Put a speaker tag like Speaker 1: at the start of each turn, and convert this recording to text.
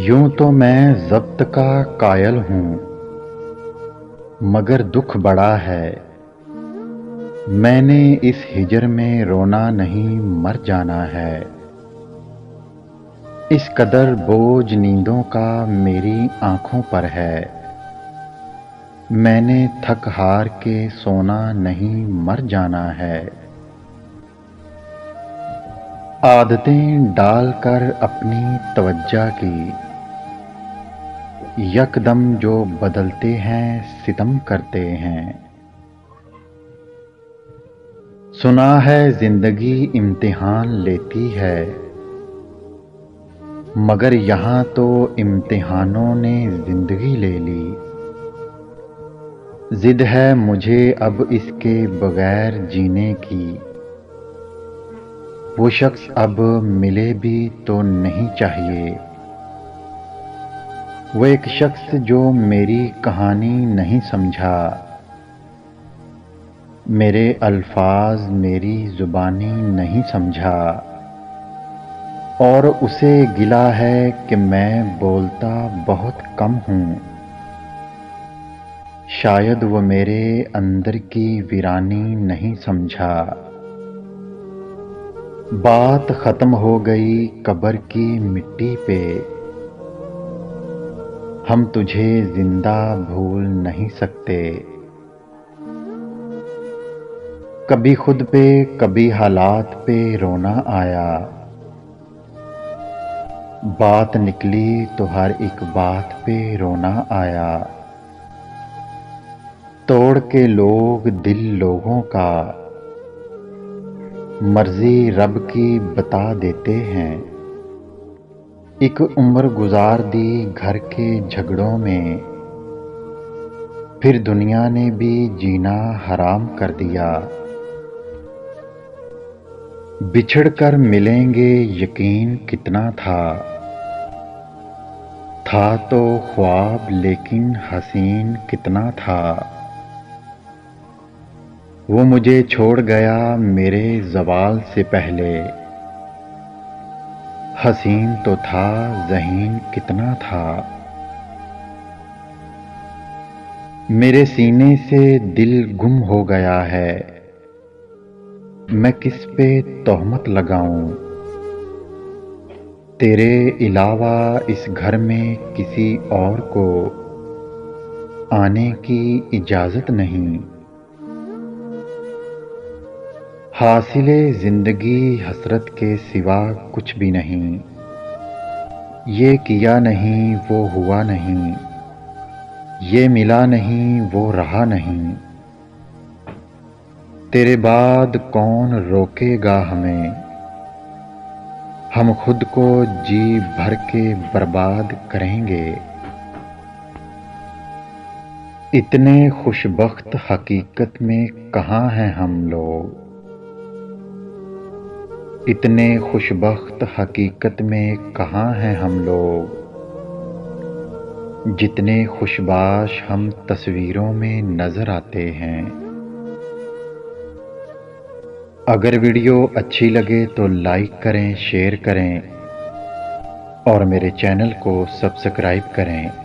Speaker 1: यूं तो मैं ज़ब्त का कायल हूँ, मगर दुख बड़ा है। मैंने इस हिजर में रोना नहीं मर जाना है। इस कदर बोझ नींदों का मेरी आँखों पर है। मैंने थक हार के सोना नहीं मर जाना है। आदतें डालकर अपनी तवज्जा की, यकदम जो बदलते हैं सितम करते हैं। सुना है जिंदगी इम्तिहान लेती है, मगर यहाँ तो इम्तिहानों ने जिंदगी ले ली। जिद है मुझे अब इसके बगैर जीने की। वो शख्स अब मिले भी तो नहीं चाहिए। वो एक शख्स जो मेरी कहानी नहीं समझा। मेरे अल्फाज मेरी जुबानी नहीं समझा। और उसे गिला है कि मैं बोलता बहुत कम हूँ। शायद वो मेरे अंदर की वीरानी नहीं समझा। बात खत्म हो गई कब्र की मिट्टी पे। हम तुझे जिंदा भूल नहीं सकते। कभी खुद पे कभी हालात पे रोना आया। बात निकली तो हर एक बात पे रोना आया। तोड़ के लोग दिल लोगों का, मर्जी रब की बता देते हैं। एक उम्र गुजार दी घर के झगड़ों में, फिर दुनिया ने भी जीना हराम कर दिया। बिछड़ कर मिलेंगे यकीन कितना था तो ख्वाब लेकिन हसीन कितना था। वो मुझे छोड़ गया मेरे ज़वाल से पहले। हसीन तो था ज़हीन कितना था। मेरे सीने से दिल गुम हो गया है। मैं किस पे तोहमत लगाऊं। तेरे अलावा इस घर में किसी और को आने की इजाज़त नहीं। हासिले ज़िंदगी हसरत के सिवा कुछ भी नहीं। ये किया नहीं वो हुआ नहीं। ये मिला नहीं वो रहा नहीं। तेरे बाद कौन रोकेगा हमें। हम खुद को जी भर के बर्बाद करेंगे। इतने खुशबख्त हकीकत में कहाँ हैं हम लोग। इतने खुशबख्त हकीकत में कहाँ हैं हम लोग, जितने खुशबाश हम तस्वीरों में नजर आते हैं। अगर वीडियो अच्छी लगे तो लाइक करें, शेयर करें और मेरे चैनल को सब्सक्राइब करें।